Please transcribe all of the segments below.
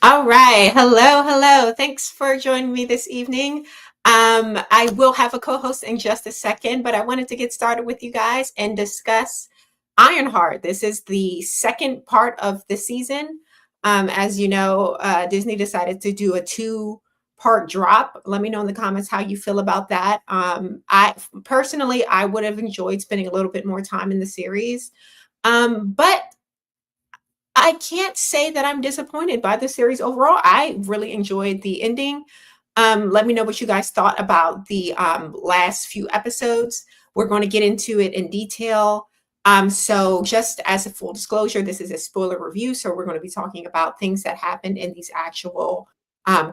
All right. Hello. Thanks for joining me this evening. I will have a co-host in just a second, but I wanted to get started with you guys and discuss Ironheart. This is the second part of the season. As you know, Disney decided to do a two-part drop. Let me know in the comments how you feel about that. I personally, I would have enjoyed spending a little bit more time in the series. But I can't say that I'm disappointed by the series overall. I really enjoyed the ending. Let me know what you guys thought about the last few episodes. We're going to get into it in detail. So just as a full disclosure, this is a spoiler review. So we're going to be talking about things that happened in these actual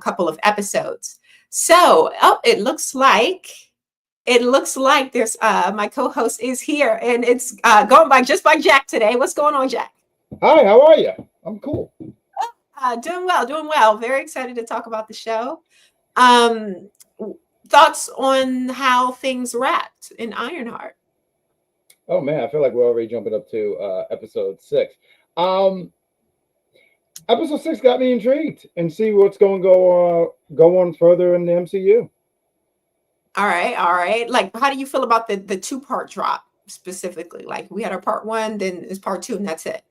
couple of episodes. So, it looks like there's my co-host is here, and it's going by Jack today. What's going on, Jack? Hi, how are you? I'm cool. Doing well. Very excited to talk about the show. Thoughts on how things wrapped in Ironheart? Oh man, I feel like we're already jumping up to episode 6. Episode 6 got me intrigued and see what's going to go on further in the MCU. All right. Like, how do you feel about the two-part drop specifically? Like, we had our part 1, then it's part 2, and that's it.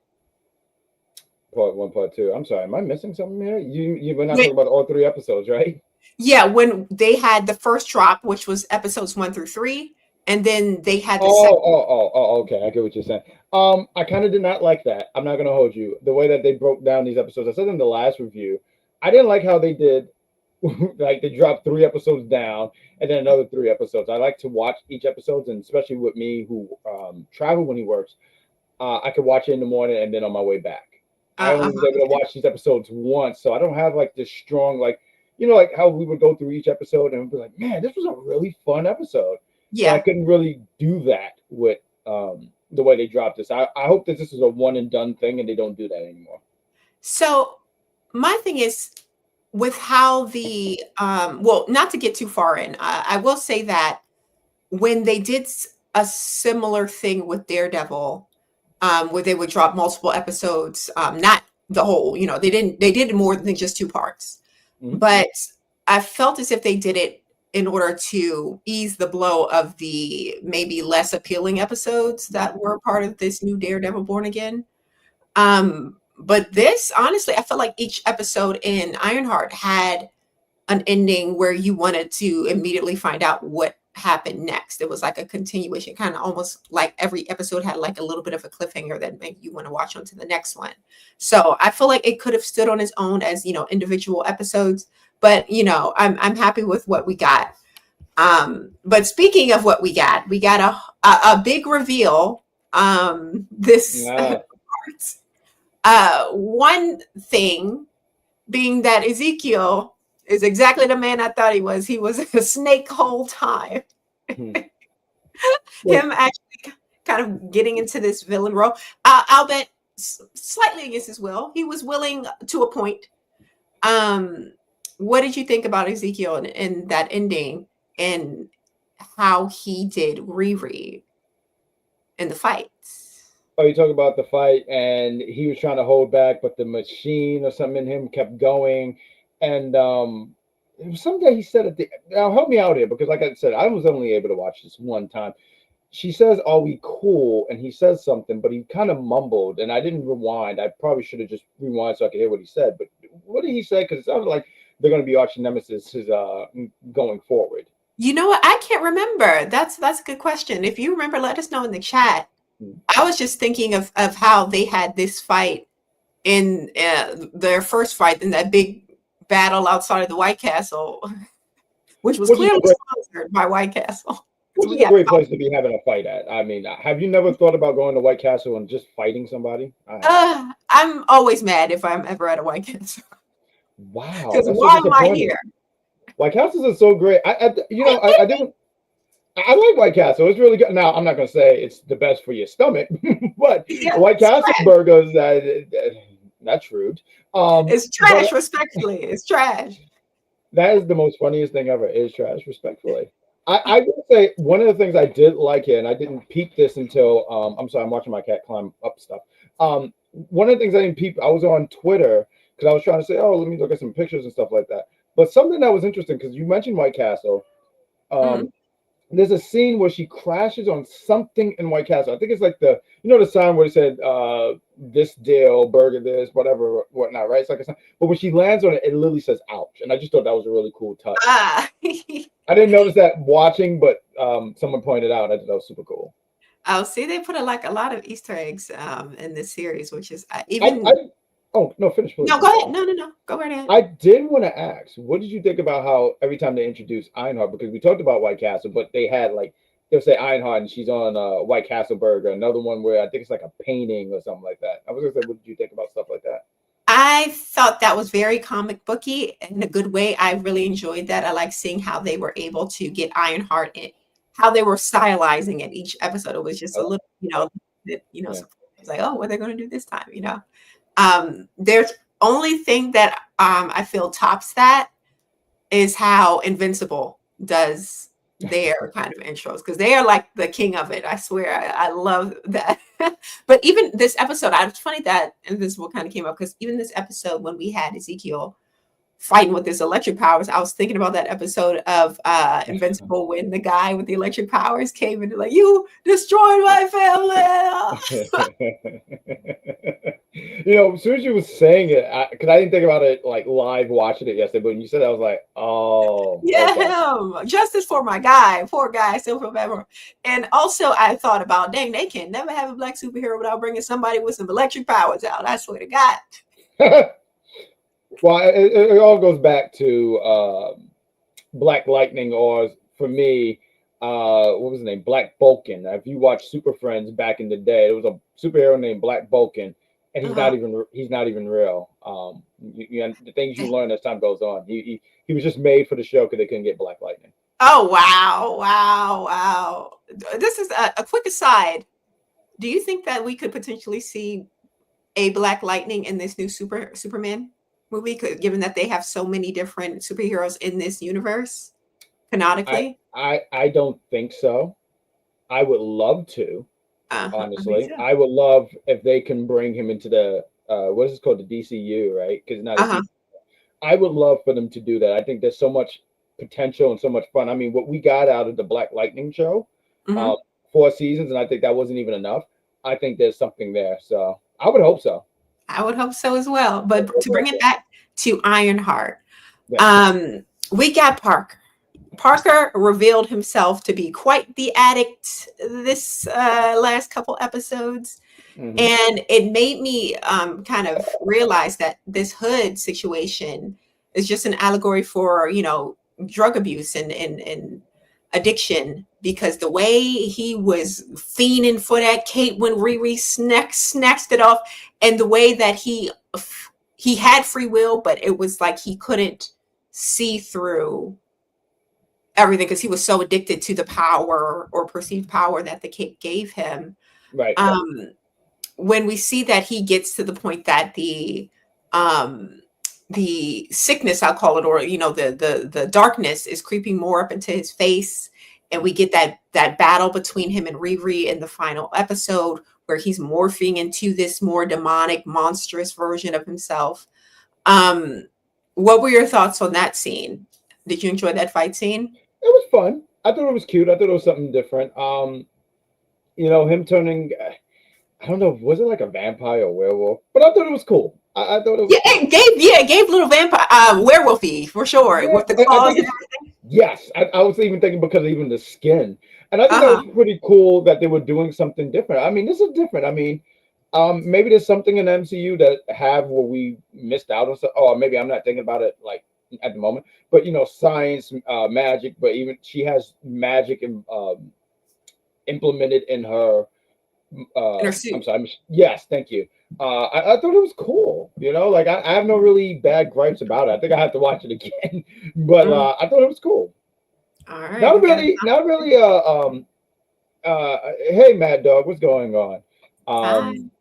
Part 1, part 2. I'm sorry, am I missing something here? You were not talking about all 3 episodes, right? Yeah, when they had the first drop, which was episodes 1 through 3, and then they had the second. Okay. I get what you're saying. I kind of did not like that. I'm not gonna hold you. The way that they broke down these episodes, I said in the last review, I didn't like how they did. Like they dropped 3 episodes down and then another 3 episodes. I like to watch each episode, and especially with me who travel when he works, I could watch it in the morning and then on my way back. I only was able to watch these episodes once, so I don't have like this strong, like, like how we would go through each episode and be like, man, this was a really fun episode. Yeah, so I couldn't really do that with the way they dropped this. I hope that this is a one and done thing and they don't do that anymore. So my thing is with how the well, not to get too far in, I will say that when they did a similar thing with Daredevil, where they would drop multiple episodes, not the whole, they did more than just 2 parts. Mhm. But I felt as if they did it in order to ease the blow of the maybe less appealing episodes that were part of this new Daredevil Born Again. But this, honestly, I felt like each episode in Ironheart had an ending where you wanted to immediately find out what happened next. It was like a continuation, kind of almost like every episode had like a little bit of a cliffhanger that made you want to watch on to the next one. So I feel like it could have stood on its own as, individual episodes, but I'm happy with what we got. But speaking of what we got a big reveal this one thing being that Ezekiel is exactly the man I thought he was. He was a snake whole time. Him actually kind of getting into this villain role. I'll bet slightly against his will. He was willing to a point. What did you think about Ezekiel and that ending and how he did Riri in the fights? Oh, you talk about the fight and he was trying to hold back, but the machine or something in him kept going. And it was something he said at the. Now help me out here, because like I said, I was only able to watch this one time. She says, "Are we cool?" And he says something, but he kind of mumbled, and I didn't rewind. I probably should have just rewind so I could hear what he said. But what did he say? Because it sounded like they're going to be arch nemesis going forward. You know what? I can't remember. That's a good question. If you remember, let us know in the chat. I was just thinking of how they had this fight in their first fight in that big battle outside of the White Castle, which was clearly sponsored by White Castle. Which is a great place to be having a fight at. I mean, have you never thought about going to White Castle and just fighting somebody? I'm always mad if I'm ever at a White Castle. Wow, Because that's so why am I disappointing. here? White Castles are so great. I didn't. I like White Castle. It's really good. Now, I'm not going to say it's the best for your stomach, but Yeah, White it's Castle trash. burgers, that's rude. It's But trash, respectfully. It's trash. that is the most funniest thing ever. Is trash, respectfully. I will say one of the things I did like here, and I didn't peep this until I'm sorry, I'm watching my cat climb up stuff. One of the things I didn't peep, I was on Twitter because I was trying to say, oh, let me look at some pictures and stuff like that. But something that was interesting because you mentioned White Castle. Mm. Um, there's a scene where she crashes on something in White Castle. I think it's like the sign where it said this deal, burger this, whatever, whatnot, right? It's like a sign. But when she lands on it, it literally says ouch. And I just thought that was a really cool touch. Ah. I didn't notice that watching, but someone pointed out. I thought that was super cool. Oh, see, they put like a lot of Easter eggs in this series, which is I even. oh no, finish please. No, I'm go sorry. ahead. No, no, no. Go right ahead. I did want to ask, what did you think about how every time they introduced Ironheart, because we talked about White Castle, but they had like they'll say Ironheart and she's on White Castle Burger, another one where I think it's like a painting or something like that. I was gonna say, what did you think about stuff like that? I thought that was very comic booky in a good way. I really enjoyed that. I like seeing how they were able to get Ironheart in, how they were stylizing it each episode. It was just I a like, little, yeah. so it was like, oh, what are they going to do this time? There's only thing that I feel tops that is how Invincible does their kind of intros because they are like the king of it. I swear, I love that. But even this episode, it's funny that Invincible kind of came up because even this episode when we had Ezekiel fighting with his electric powers, I was thinking about that episode of Invincible when the guy with the electric powers came in like, you destroyed my family. As soon as you was saying it, because I didn't think about it like live watching it yesterday, but when you said that, I was like, oh, okay. Yeah, him. Justice for my guy. Poor guy. Still feel bad for him. And also, I thought about, dang, they can never have a black superhero without bringing somebody with some electric powers out. I swear to God. Well, it all goes back to Black Lightning, or for me, what was his name? Black Vulcan. If you watch Super Friends back in the day, there was a superhero named Black Vulcan, and Uh-huh. he's not even real. The things you learn as time goes on. He was just made for the show because they couldn't get Black Lightning. Oh, wow. Wow. Wow. This is a quick aside. Do you think that we could potentially see a Black Lightning in this new Superman movie, given that they have so many different superheroes in this universe I canonically? I don't think so. I would love to, Uh-huh. Me honestly. too. I would love if they can bring him into the what is it called, the DCU, right? Because not a Uh-huh. DC. I would love for them to do that. I think there's so much potential and so much fun. I mean, what we got out of the Black Lightning show, um, Hmm. 4 seasons, and I think that wasn't even enough. I think there's something there. So I would hope so. I would hope so as well. But to bring it back to Ironheart, Yes. um, we got Parker. Parker revealed himself to be quite the addict this last couple episodes. Hmm. And it made me kind of realize that this hood situation is just an allegory for, drug abuse and addiction because the way he was fiending for that Kate when Riri snatched it off, and the way that he had free will, but it was like he couldn't see through everything because he was so addicted to the power or perceived power that the Kate gave him. Right. Um, when we see that he gets to the point that um the sickness, I'll call it, or the darkness is creeping more up into his face, and we get that battle between him and Riri in the final episode where he's morphing into this more demonic monstrous version of himself. um what were your thoughts on that scene? Did you enjoy that fight scene? It was fun. I thought it was cute. I thought it was something different. Him turning. I don't know. Was it like a vampire or werewolf? But I thought it was cool. I thought it was Yeah, cool. it gave little vampire werewolfy for sure Yeah, with the I claws think and it's yes. I was even thinking because of even the skin, and I think that uh-huh. was pretty cool that they were doing something different. I mean, this is different. I mean, maybe there's something in MCU that have where we missed out on. Or maybe I'm not thinking about it like at the moment. But science, magic. But even she has magic implemented in her. In her I'm suit. sorry. Yes, thank you. I thought it was cool. Like I have no really bad gripes about it. I think I have to watch it again, but Mm. I thought it was cool. All right, Not we got really, not really. Hey, Mad Dog, what's going on? hi. Um,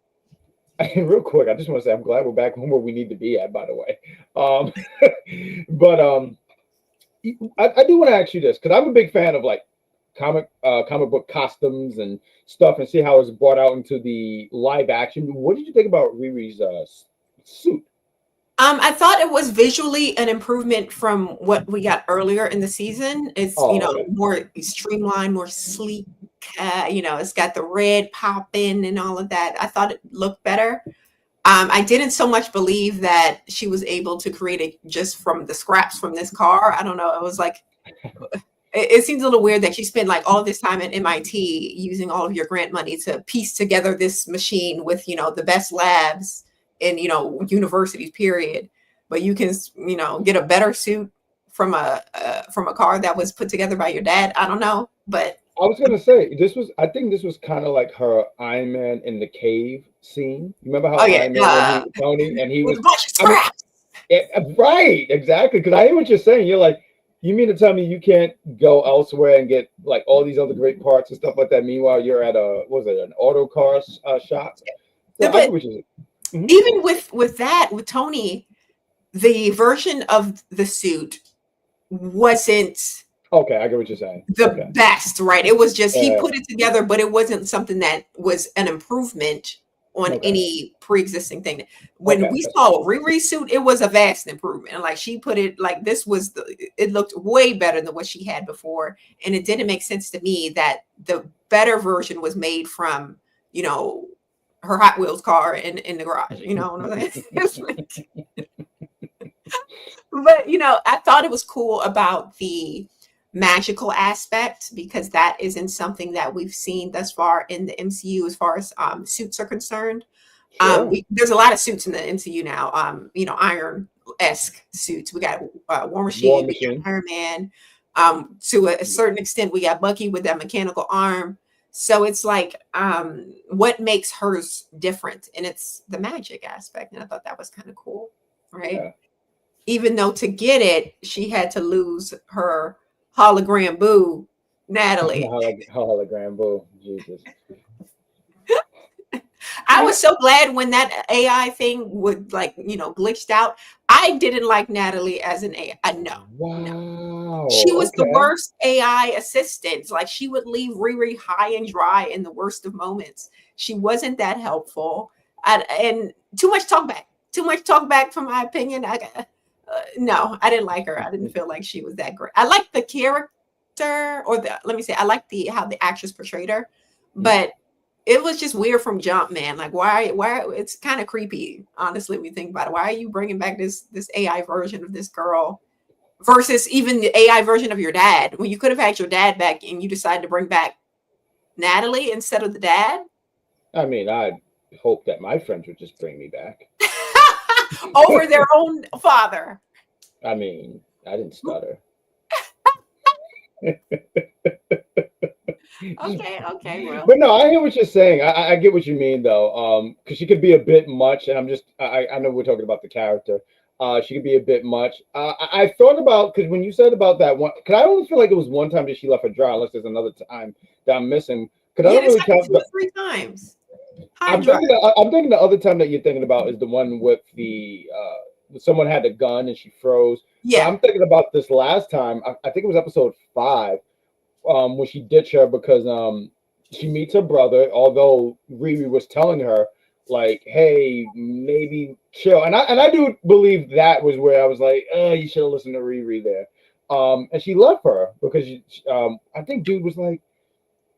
real quick, I just want to say I'm glad we're back home where we need to be at. By the way, um, but I do want to ask you this because I'm a big fan of like comic book costumes and stuff, and see how it's brought out into the live action. What did you think about Riri's suit? I thought it was visually an improvement from what we got earlier in the season. It's, Oh, okay. more streamlined, more sleek. It's got the red popping and all of that. I thought it looked better. I didn't so much believe that she was able to create it just from the scraps from this car. I don't know. It was like, it seems a little weird that you spent like all this time at MIT using all of your grant money to piece together this machine with, the best labs in, universities, period. But you can, get a better suit from a car that was put together by your dad. I don't know, but I was gonna say this was. I think this was kind of like her Iron Man in the cave scene. You remember how oh yeah, Iron Man when he Tony and he with was. a bunch of I mean, scraps. right, exactly. Because I hear what you're saying. You're like, you mean to tell me you can't go elsewhere and get like all these other great parts and stuff like that? Meanwhile, you're at what was it, an auto car shop? So I get But what you're saying. even with that, with Tony, the version of the suit wasn't Okay, I get what you're saying. the Okay. best, right? It was just he Uh, put it together, but it wasn't something that was an improvement on okay. any pre-existing thing. When Okay. we That's saw Riri suit, it was a vast improvement. And like she put it like this was it looked way better than what she had before. And it didn't make sense to me that the better version was made from, you know, her Hot Wheels car in the garage. You know what I'm saying? It's like, but I thought it was cool about the magical aspect because that isn't something that we've seen thus far in the MCU as far as suits are concerned. sure. There's a lot of suits in the MCU now. Iron-esque suits. We got War War Machine, we Machine. got Iron Man. To a certain extent, we got Bucky with that mechanical arm. So it's like, what makes hers different? And it's the magic aspect. And I thought that was kind of cool, right? Yeah. Even though to get it, she had to lose her hologram boo, Natalie. Hologram. Boo. Jesus. I was so glad when that AI thing would like, glitched out. I didn't like Natalie as an AI. No, no. Wow. She was the Okay. worst AI assistant. Like she would leave Riri high and dry in the worst of moments. She wasn't that helpful. And too much talk back. Too much talk back from my opinion. No, I didn't like her. I didn't feel like she was that great. I like the character, or let me say, I like the how the actress portrayed her, but it was just weird from jump, man. Like why it's kind of creepy, honestly, when you think about it. Why are you bringing back this AI version of this girl versus even the AI version of your dad when you could have had your dad back and you decided to bring back Natalie instead of the dad I mean, I hope that my friends would just bring me back. over their own father? I mean, I didn't stutter. Okay, well, But no, I hear what you're saying. I get what you mean though. Because she could be a bit much, and I know we're talking about the character. She could be a bit much. I thought about because when you said about that one, because I only feel like it was one time that she left her dry, unless there's another time that I'm missing. Because I yeah, don't this really happened count. 2 or 3 times. I'm Hydra. thinking. I'm thinking the other time that you're thinking about is the one with the someone had a gun and she froze. But Yeah. I'm thinking about this last time. I think it was episode 5, when she ditched her because she meets her brother. Although Riri was telling her like, "Hey, maybe chill," and I do believe that was where I was like, "Oh, you should have listened to Riri there." And she left her because I think dude was like,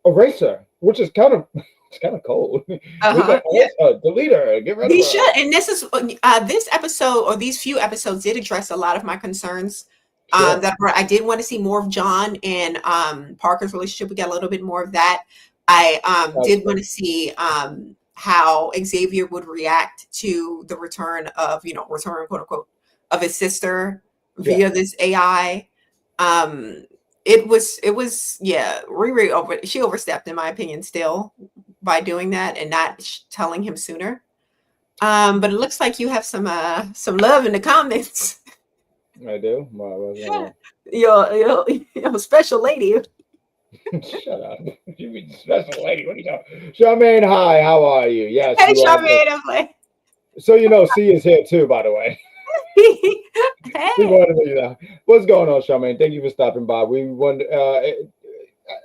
erase her, which is kind of it's kind of cold. He's Uh-huh. like, erase her, delete her, get rid of He her. should, and this episode or these few episodes did address a lot of my concerns. Sure. That I did want to see more of John and Parker's relationship. We got a little bit more of that. I did want Okay. to see how Xavier would react to the return of return quote unquote of his sister Yeah. via this AI. Um, it was yeah, Riri she overstepped in my opinion still by doing that and not telling him sooner. But it looks like you have some love in the comments. I do. What's going on? You're a special lady. Shut up. You mean special lady? What are you talking? Charmaine, hi. How are you? Yes, Hey, you are. Charmaine, I'm like, So C is here too, by the way. We hey. wanted to, what's going on, Charmaine? Thank you for stopping by. We wanted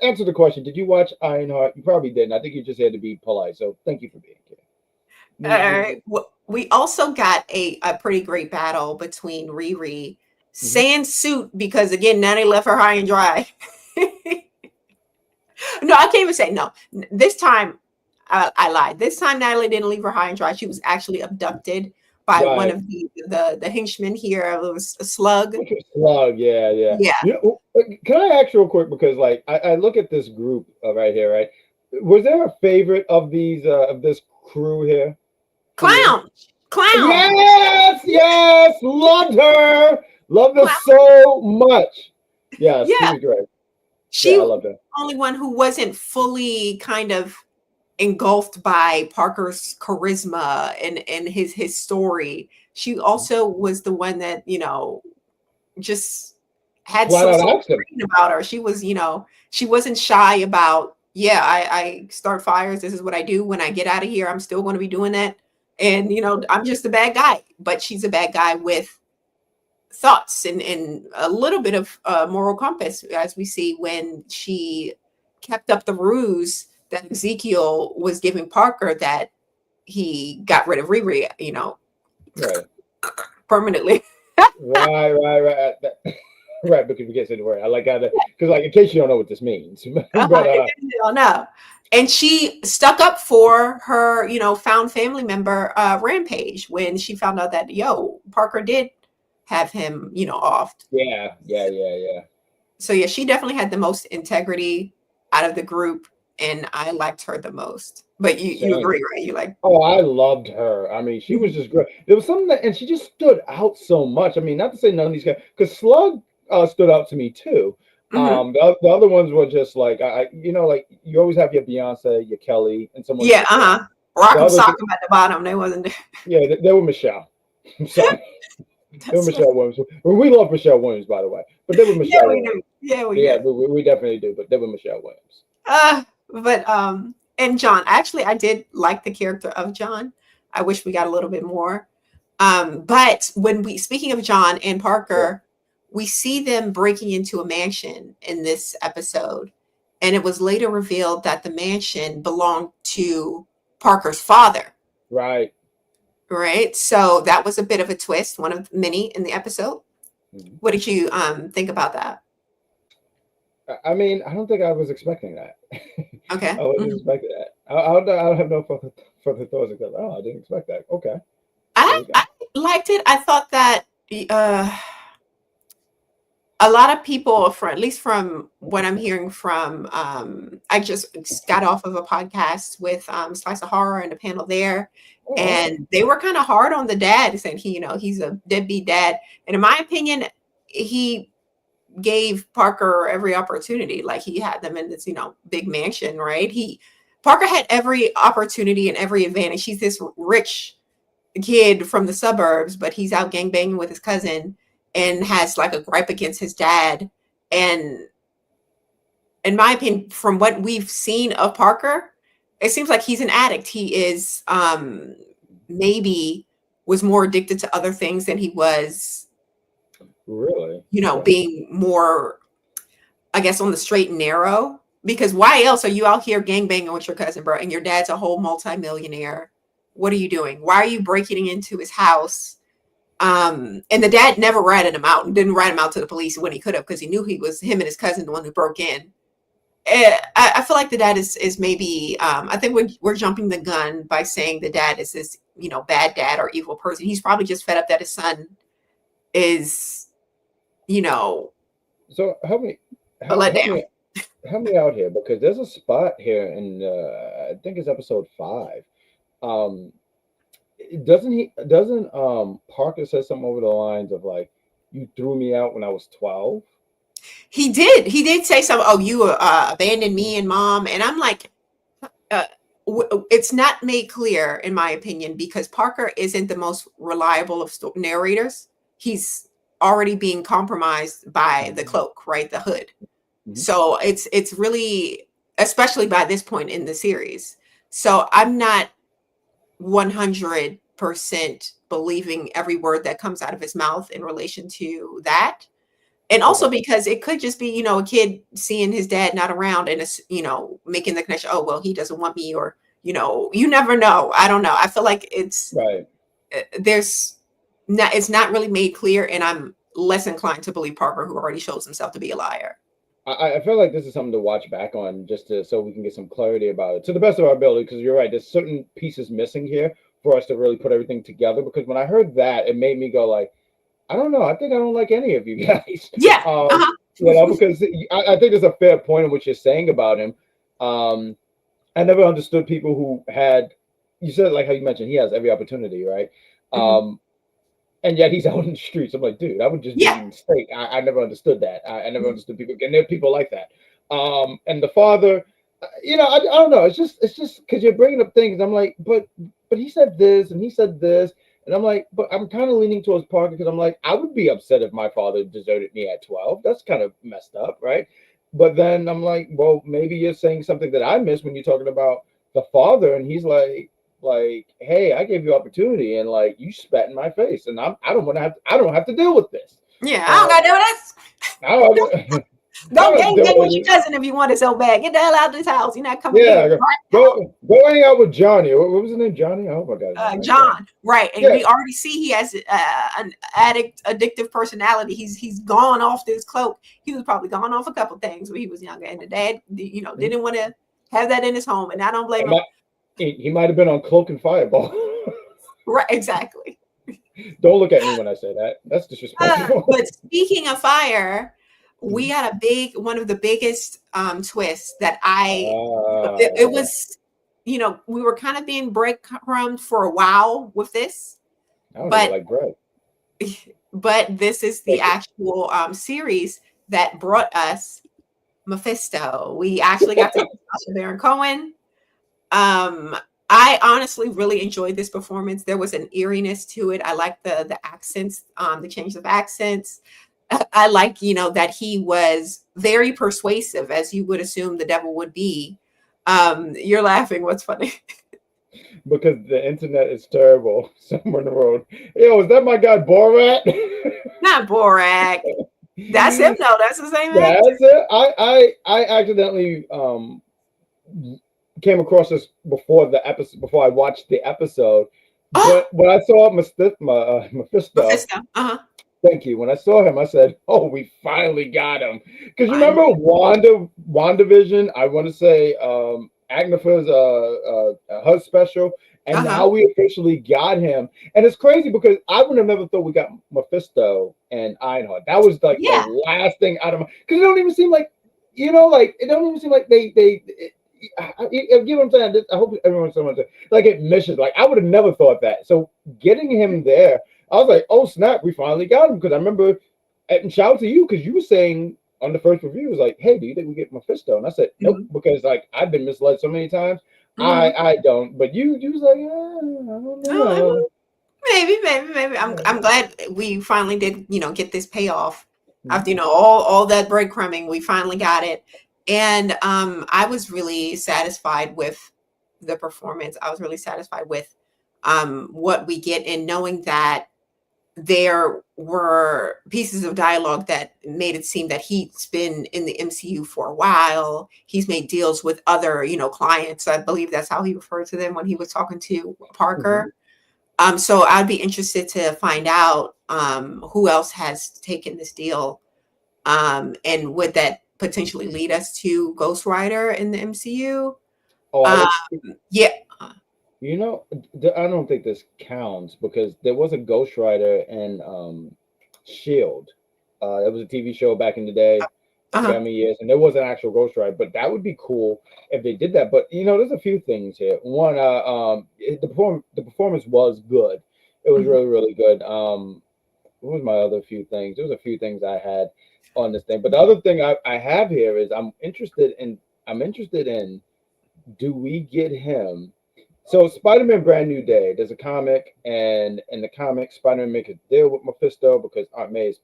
answer the question. Did you watch IronHeart? You probably didn't. I think you just had to be polite. So thank you for being here. All right. We also got a pretty great battle between Riri, Mhm. sans suit, because again, now they left her high and dry. No, I can't even say no. This time, I lied. This time, Natalie didn't leave her high and dry. She was actually abducted by one Right. of the henchmen here. It was a slug. Slug, yeah, yeah. Yeah. Can I ask you real quick because like I look at this group right here, right? Was there a favorite of these of this crew here for you? Clown. Clown. Yes, yes, loved her, loved her Clown. so much. Yes, she Yeah. was great. She Yeah, I was loved her. the only one who wasn't fully kind of engulfed by Parker's charisma and his story. She also was the one that, just had Flat out something asked him. about her. She was, she wasn't shy about, yeah, I start fires. This is what I do. When I get out of here, I'm still going to be doing that. And, I'm just a bad guy, but she's a bad guy with thoughts and a little bit of moral compass, as we see when she kept up the ruse that Ezekiel was giving Parker that he got rid of Riri, Right, permanently. right. Right, because we can't say the word. I like how that because like in case you don't know what this means, but No. And she stuck up for her, found family member, Rampage, when she found out that, Parker did have him, off. yeah. So yeah, she definitely had the most integrity out of the group, and I liked her the most. But you Same. agree, right? You like, Oh, I loved her. I mean, she was just great. There was something that, and she just stood out so much. I mean, not to say none of these guys, because Slug stood out to me too. mhm. The other ones were just like like you always have your Beyonce, your Kelly, and someone Yeah, like that. The Rock'em others, Sock'em at the bottom. They wasn't there. yeah, they were Michelle. I'm sorry, they were That's right. Michelle Williams. We love Michelle Williams, by the way, but they were Yeah, Michelle we Williams. do. Yeah, we Yeah, do. we definitely do, but they were Michelle Williams. But and John, actually, I did like the character of John. I wish we got a little bit more. But when we speaking of John and Yeah, Parker, we see them breaking into a mansion in this episode, and it was later revealed that the mansion belonged to Parker's father. right. Right, so that was a bit of a twist, one of many in the episode. Mhm. What did you think about that? I mean, I don't think I was expecting that. Okay. I wasn't expecting that. I don't have no further thoughts because I didn't expect that. Okay, there I we go. I liked it. I thought that uh, a lot of people, from at least from what I'm hearing from, I just got off of a podcast with Slice of Horror and the panel there, Oh, okay. and they were kind of hard on the dad, saying he's a deadbeat dad. And in my opinion, he gave Parker every opportunity. Like he had them in this, big mansion, right? Parker had every opportunity and every advantage. He's this rich kid from the suburbs, but he's out gangbanging with his cousin and has like a gripe against his dad. And in my opinion, from what we've seen of Parker, it seems like he's an addict. He is maybe was more addicted to other things than he was, Really? Okay. being more, I guess, on the straight and narrow. Because why else are you out here gangbanging with your cousin, bro? And your dad's a whole multimillionaire. What are you doing? Why are you breaking into his house? And the dad never ratted him out and didn't rat him out to the police when he could have, because he knew he was him and his cousin the one who broke in. I feel like the dad is maybe I think we're jumping the gun by saying the dad is this bad dad or evil person. He's probably just fed up that his son is you know So help me, a help letdown. me, help me out here because there's a spot here in I think it's episode 5. Um, doesn't Parker say something over the lines of like, "You threw me out when I was 12." He did say something. Oh, you abandoned me and mom, and I'm like, uh, it's not made clear, in my opinion, because Parker isn't the most reliable of narrators. He's already being compromised by the cloak, right? The hood. Mhm. So it's really, especially by this point in the series. So I'm not 100% believing every word that comes out of his mouth in relation to that. And Okay. also because it could just be, a kid seeing his dad not around and it's, making the connection, oh, well, he doesn't want me, or, you never know. I don't know. I feel like Right. it's not really made clear, and I'm less inclined to believe Parker, who already shows himself to be a liar. I feel like this is something to watch back on just to so we can get some clarity about it to the best of our ability. Because you're right, there's certain pieces missing here for us to really put everything together. Because when I heard that, it made me go like, I don't know. I think I don't like any of you guys. Yeah. Because I think there's a fair point in what you're saying about him. I never understood people who had. You said like how you mentioned he has every opportunity, right? Mhm. And yet he's out in the streets. I'm like, dude, I would just be Yeah. in the state. I never understood that. I never Mhm. understood people, and there are people like that. And the father, I don't know. It's just because you're bringing up things. I'm like, but he said this and he said this, and I'm like, but I'm kind of leaning towards Parker because I'm like, I would be upset if my father deserted me at 12. That's kind of messed up, right? But then I'm like, well, maybe you're saying something that I missed when you're talking about the father, and he's like, hey, I gave you opportunity and like you spat in my face and I don't want to have I don't have to deal with this. Yeah. I don't Um got to do this. I don't have to, I Go don't have to gang deal bang with with your it. cousin if you want it so bad. Get the hell out of this house. You're not coming here. Yeah, go hang out with Johnny. What was his name? Johnny? I hope I got his name right. Johnny. John, right? And Yeah. we already see he has an addictive personality. He's gone off this cloak. He was probably gone off a couple things when he was younger, and the dad, didn't want to have that in his home, and I don't blame It him. might, he might have been on Cloak and Fireball. Right? Exactly. Don't look at me when I say that. That's disrespectful. But speaking of fire, we Mhm. had one of the biggest twists that it Okay. was, we were kind of being breadcrumbed for a while with this, I don't even but like bread. this is the Thank you. actual series that brought us Mephisto. We actually got to see Sacha Baron Cohen. Um, I honestly really enjoyed this performance. There was an eeriness to it. I like the accents, the change of accents. I like, that he was very persuasive, as you would assume the devil would be. You're laughing. What's funny? Because the internet is terrible somewhere in the road. Yo, is that my guy Borat? Not Borak. That's him. No, that's the same actor. That's it. I accidentally came across this before the episode before I watched the episode. Oh, But when I saw Mephisto, Mephisto. Uh-huh. thank you. When I saw him, I said, "Oh, we finally got him." Because you remember Finally. WandaVision? I want to say Agnetha's her special, and Uh-huh. now we officially got him. And it's crazy because I would have never thought we got Mephisto and IronHeart. That was like the Yeah. last thing out of my because it don't even seem like like it don't even seem like you get what I'm saying. I hope everyone's someone like it missions. Like I would have never thought that. So getting him there I was like, oh snap, we finally got him. Because I remember, and shout out to you, because you were saying on the first review, it was like, hey, do you think we get Mephisto? And I said, nope, Mhm. because like I've been misled so many times. Mhm. I don't. But you was like, I don't know. Oh, maybe. I'm glad we finally did, get this payoff after, all that breadcrumbing. We finally got it, and I was really satisfied with the performance. I was really satisfied with what we get, and knowing that there were pieces of dialogue that made it seem that he's been in the MCU for a while. He's made deals with other, clients. I believe that's how he referred to them when he was talking to Mm-hmm. Parker. So I'd be interested to find out who else has taken this deal, and would that potentially lead us to Ghost Rider in the MCU? Oh, Um, yeah. I don't think this counts because there was a Ghost Rider in Shield. It was a TV show back in the day. I forgot Uh-huh. how many years, and there was an actual Ghost Rider. But that would be cool if they did that. But there's a few things here. One, the performance was good. It was Mhm. really really good. What was my other few things? There was a few things I had on this thing. But the other thing I have here is I'm interested in do we get him? So Spider-Man Brand New Day, there's a comic, and in the comic, Spider-Man makes a deal with Mephisto because Aunt May is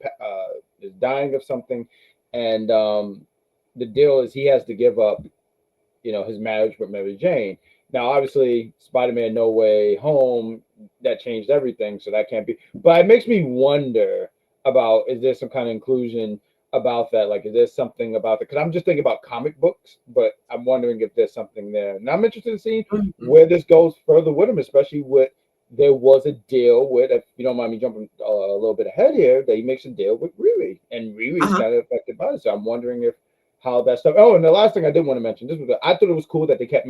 dying of something, and the deal is he has to give up, his marriage with Mary Jane. Now, obviously, Spider-Man No Way Home, that changed everything, so that can't be. But it makes me wonder about, is there some kind of inclusion about that? Like, is there something about that? Because I'm just thinking about comic books, but I'm wondering if there's something there. And I'm interested in seeing Mhm. where this goes further with him, especially with there was a deal with, if you don't mind me jumping a little bit ahead here, that he makes a deal with Riri, and Riri's Uh-huh. kind of affected by it. So I'm wondering if how that stuff. Oh, and the last thing I did want to mention, I thought it was cool that they kept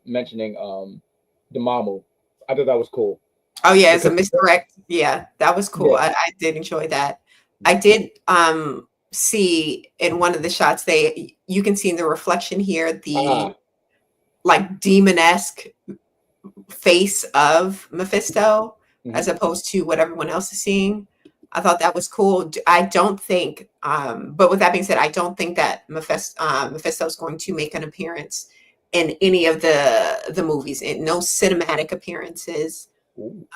mentioning the Mamu. I thought that was cool Oh yeah, it's a because misdirect. Yeah, that was cool. yeah, I did enjoy that. I did see in one of the shots they you can see in the reflection here the ah, like demon-esque face of Mephisto mhm. as opposed to what everyone else is seeing. I thought that was cool. I don't think, but with that being said, I don't think that Mephisto is going to make an appearance in any of the movies. And no cinematic appearances. Ooh,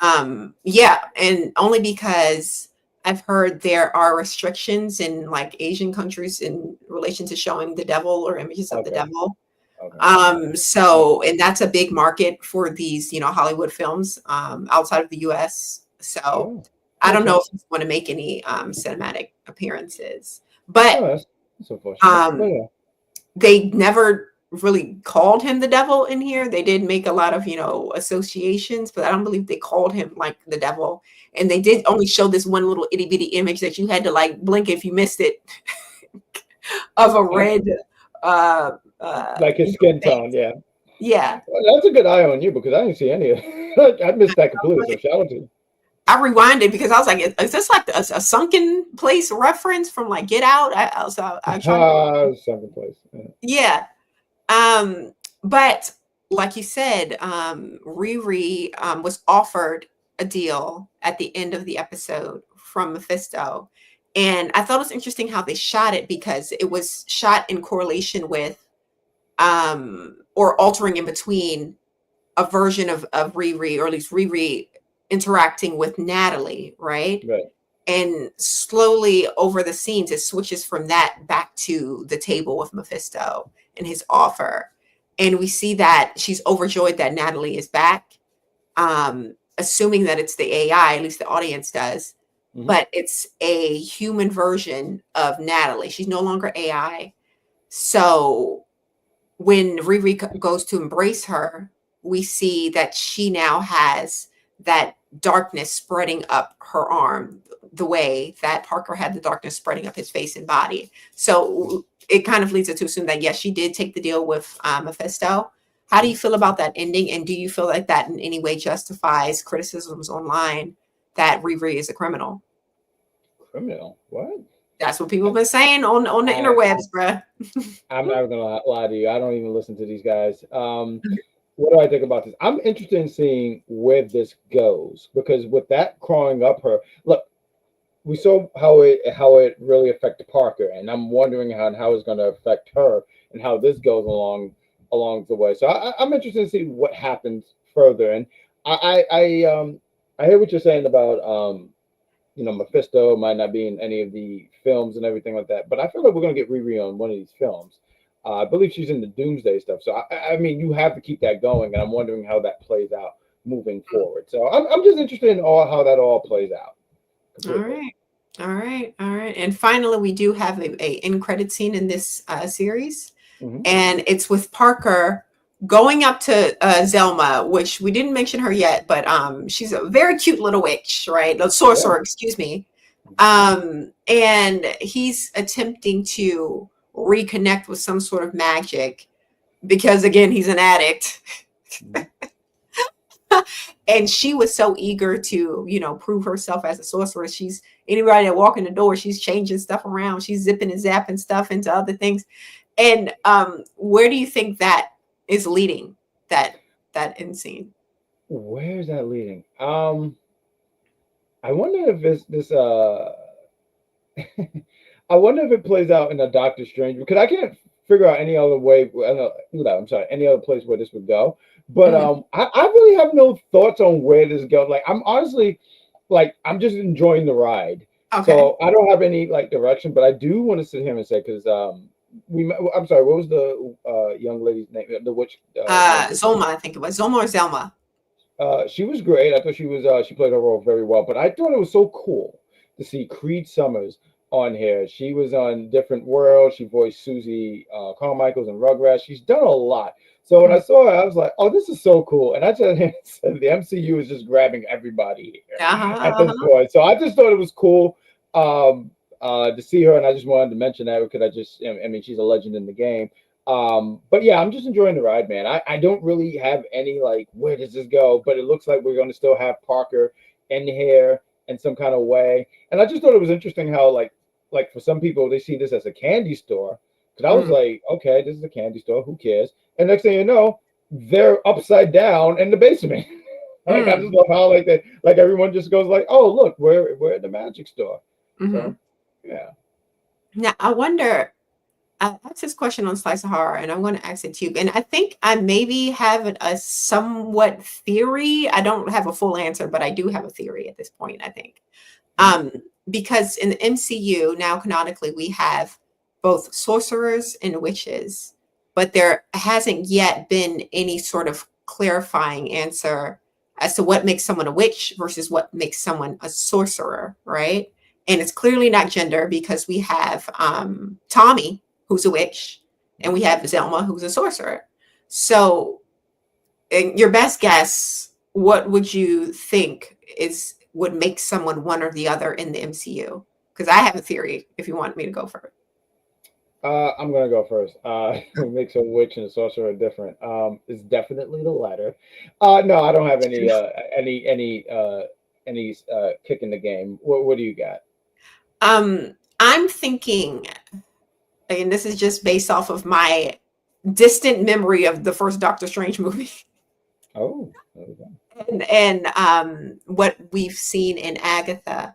Yeah, and only because I've heard there are restrictions in like Asian countries in relation to showing the devil or images of the okay, devil. okay, makes So, sense. and that's a big market for these, Hollywood films outside of the US. So Sure, I makes don't know if sense. he's going to make any cinematic appearances, Oh, but that's unfortunate, but um, yeah. they never really called him the devil in here. They did make a lot of, associations, but I don't believe they called him like the devil. And they did Okay. only show this one little itty bitty image that you had to like blink if you missed it of a I, red, uh, like his skin tone, face. yeah. Yeah. Well, that's a good eye on you because I didn't see any of it. I missed that completely. So shout out to you. I rewinded because I was like, "Is this like a sunken place reference from like Get Out?" I tried to, Second place. Yeah. yeah. Um, but like you said, Riri was offered a deal at the end of the episode from Mephisto, and I thought it was interesting how they shot it because it was shot in correlation with, or altering in between a version of Riri, or at least Riri interacting with Natalie, right? Right. And slowly over the scenes, it switches from that back to the table with Mephisto and his offer. And we see that she's overjoyed that Natalie is back, assuming that it's the AI, at least the audience does, Hmm. but it's a human version of Natalie. She's no longer AI. So when Riri goes to embrace her, we see that she now has that darkness spreading up her arm, the way that Parker had the darkness spreading up his face and body. So it kind of leads us to assume that yes, she did take the deal with Mephisto. How do you feel about that ending? And do you feel like that in any way justifies criticisms online that Riri is a criminal? Criminal. What? That's what people have been saying on the I, interwebs, bruh. I'm not gonna lie to you. I don't even listen to these guys. What do I think about this? I'm interested in seeing where this goes because with that crawling up her, look, we saw how it really affected Parker, and I'm wondering how it's going to affect her and how this goes along the way. So I'm interested to see what happens further. And I hear what you're saying about Mephisto might not be in any of the films and everything like that, but I feel like we're going to get Riri on one of these films. I believe she's in the Doomsday stuff. So I mean, you have to keep that going, and I'm wondering how that plays out moving forward. So I'm just interested in all how that all plays out All completely. right. All right. All right. And finally, we do have a end credit scene in this series, Hmm. and it's with Parker going up to Zelma, which we didn't mention her yet, but she's a very cute little witch, right? A Yeah. sorcerer, excuse me. And he's attempting to reconnect with some sort of magic because, again, he's an addict. Mhm. And she was so eager to, prove herself as a sorceress. She's anybody that walk in the door, she's changing stuff around. She's zipping and zapping stuff into other things. And where do you think that is leading that end scene? Where's that leading? I wonder if it's this. I wonder if it plays out in a Doctor Strange because I can't. figure out any other way. I'm sorry, any other place where this would go. But Mhm. I really have no thoughts on where this goes. Like I'm honestly, like I'm just enjoying the ride. Okay. So I don't have any like direction, but I do want to sit here and say because I'm sorry, what was the young lady's name? The witch name? Zoma, I think it was Zoma or Zelma. She was great. I thought she played her role very well. But I thought it was so cool to see Creed Summers on here. She was on Different World. She voiced Susie Carmichael's and Rugrats. She's done a lot. So when I Mhm. saw her, I was like, "Oh, this is so cool!" And I just said the MCU is just grabbing everybody here Uh-huh, at this uh-huh. point. So I just thought it was cool to see her, and I just wanted to mention that because I mean, she's a legend in the game. But yeah, I'm just enjoying the ride, man. I don't really have any like where does this go, but it looks like we're gonna still have Parker in here in some kind of way. And I just thought it was interesting how like for some people they see this as a candy store. Cause I was Mm. like, okay, this is a candy store, who cares? And next thing you know, they're upside down in the basement. Like I just Mm. love how like that like everyone just goes like, oh look, we're at the magic store. Mhm. So yeah. Now, I wonder, I asked this question on Slice of Horror, and I'm going to ask it to you. And I think I maybe have a somewhat theory. I don't have a full answer, but I do have a theory at this point, I think. Mhm. Um, because in the MCU, now canonically, we have both sorcerers and witches, but there hasn't yet been any sort of clarifying answer as to what makes someone a witch versus what makes someone a sorcerer, right? And it's clearly not gender because we have Tommy, who's a witch, and we have Zelma, who's a sorcerer. So, in your best guess, what would you think is would make someone one or the other in the MCU? Because I have a theory. If you want me to go first. I'm gonna go first. What makes a witch and a sorcerer different? It's definitely the latter. No, I don't have any kick in the game. What do you got? I'm thinking, and this is just based off of my distant memory of the first Doctor Strange movie Oh, there we go. and what we've seen in Agatha.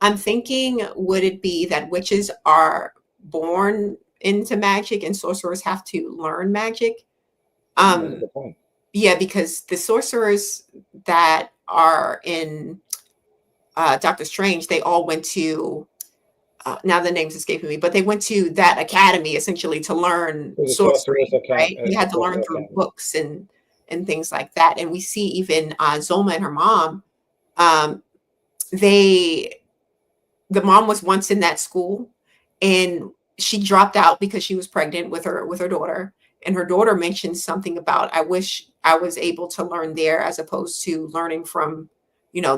I'm thinking, would it be that witches are born into magic and sorcerers have to learn magic? That's a Um, good point. yeah, because the sorcerers that are in Doctor Strange, they all went to now the name's escaping me, but they went to that academy essentially to learn There's a sorceress sorcery, account, right? They had to learn sorcerer through academy. books and things like that. And we see even Zoma and her mom. Um, they the mom was once in that school, and she dropped out because she was pregnant with her daughter. And her daughter mentioned something about, I wish I was able to learn there as opposed to learning from,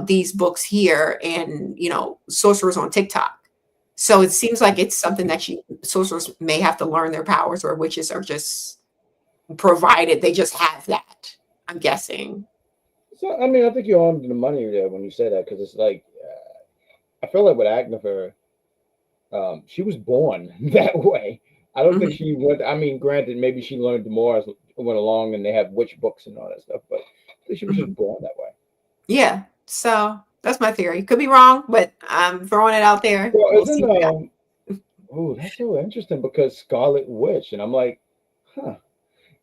these books here and, sorcerers on TikTok. So it seems like it's something that sorcerers may have to learn their powers, or witches are just provided they just have that. I'm guessing. So I mean, I think you're on to the money there when you say that because it's like I feel like with Agnifer, she was born that way. I don't think Mhm. she went. I mean, granted, maybe she learned more as it went along, and they have witch books and all that stuff. But I think she was just Mhm. born that way. Yeah. So that's my theory. Could be wrong, but I'm throwing it out there. Well, We'll isn't see what happens. oh, that's so interesting because Scarlet Witch, and I'm like, huh.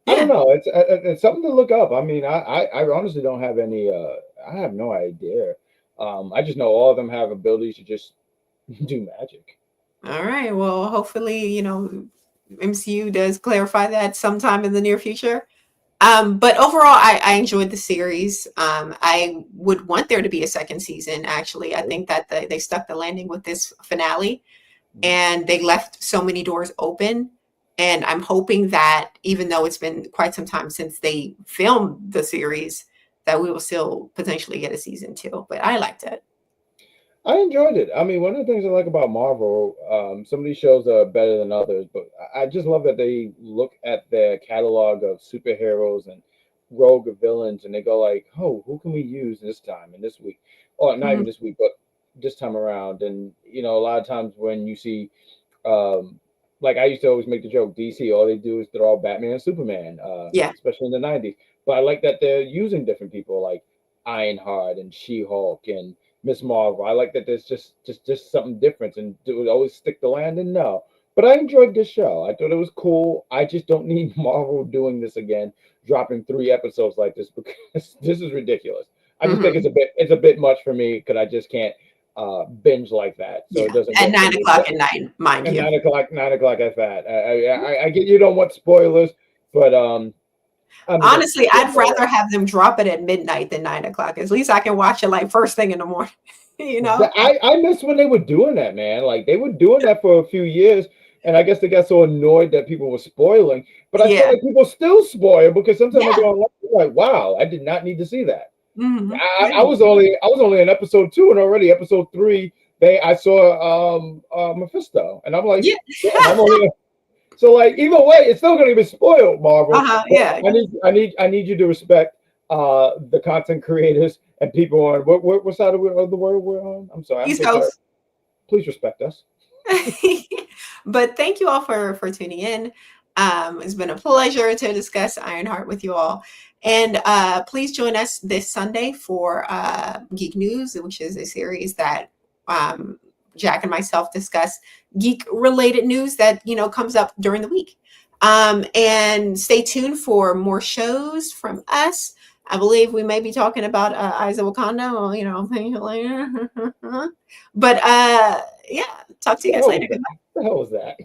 I don't Yeah. know. It's something to look up. I mean, I honestly don't have any. I have no idea. I just know all of them have abilities to just do magic. All right. Well, hopefully, MCU does clarify that sometime in the near future. But overall, I enjoyed the series. I would want there to be a second season, actually. I Oh, think that they stuck the landing with this finale mhm. and they left so many doors open. And I'm hoping that even though it's been quite some time since they filmed the series, that we will still potentially get a season two. But I liked it. I enjoyed it. I mean, one of the things I like about Marvel, some of these shows are better than others, but I just love that they look at their catalog of superheroes and rogue villains, and they go like, "Oh, who can we use this time and this week, or not even Mhm. this week, but this time around?" And a lot of times when you see, um, like I used to always make the joke, DC, all they do is throw out Batman and Superman, Yeah. especially in the '90s. But I like that they're using different people like Ironheart and She-Hulk and Miss Marvel. I like that there's just something different, and do it always stick the landing? No, But I enjoyed this show. I thought it was cool. I just don't need Marvel doing this again, dropping 3 episodes like this because this is ridiculous. I just think Hmm. it's a bit much for me because I just can't binge like that. So it Yeah, doesn't at work for nine me. o'clock at night, mind And you. 9 o'clock, 9 o'clock at that. I get you don't want spoilers, but I'm just Honestly, getting I'd there. rather have them drop it at midnight than 9 o'clock. At least I can watch it like first thing in the morning. You know? I miss when they were doing that, man. Like they were doing that for a few years, and I guess they got so annoyed that people were spoiling. But I feel Yeah, like people still spoil because sometimes I yeah. go online like, wow, I did not need to see that. Yeah, I was only in episode 2, and already episode 3 I saw Mephisto, and I'm like, yeah. damn, I'm only so like either way, it's still gonna be spoiled, Marvel. Uh-huh, But yeah. I need you to respect the content creators and people on what side of the world we're on. I'm sorry, I'm East so sorry. Coast. Please respect us. But thank you all for tuning in. It's been a pleasure to discuss Ironheart with you all. And please join us this Sunday for Geek News, which is a series that um, Jack and myself discuss geek related news that comes up during the week. And stay tuned for more shows from us. I believe we may be talking about Eyes of Wakanda, or things later. But yeah, talk to you What the guys hell later. was that? Goodbye. What the hell was that?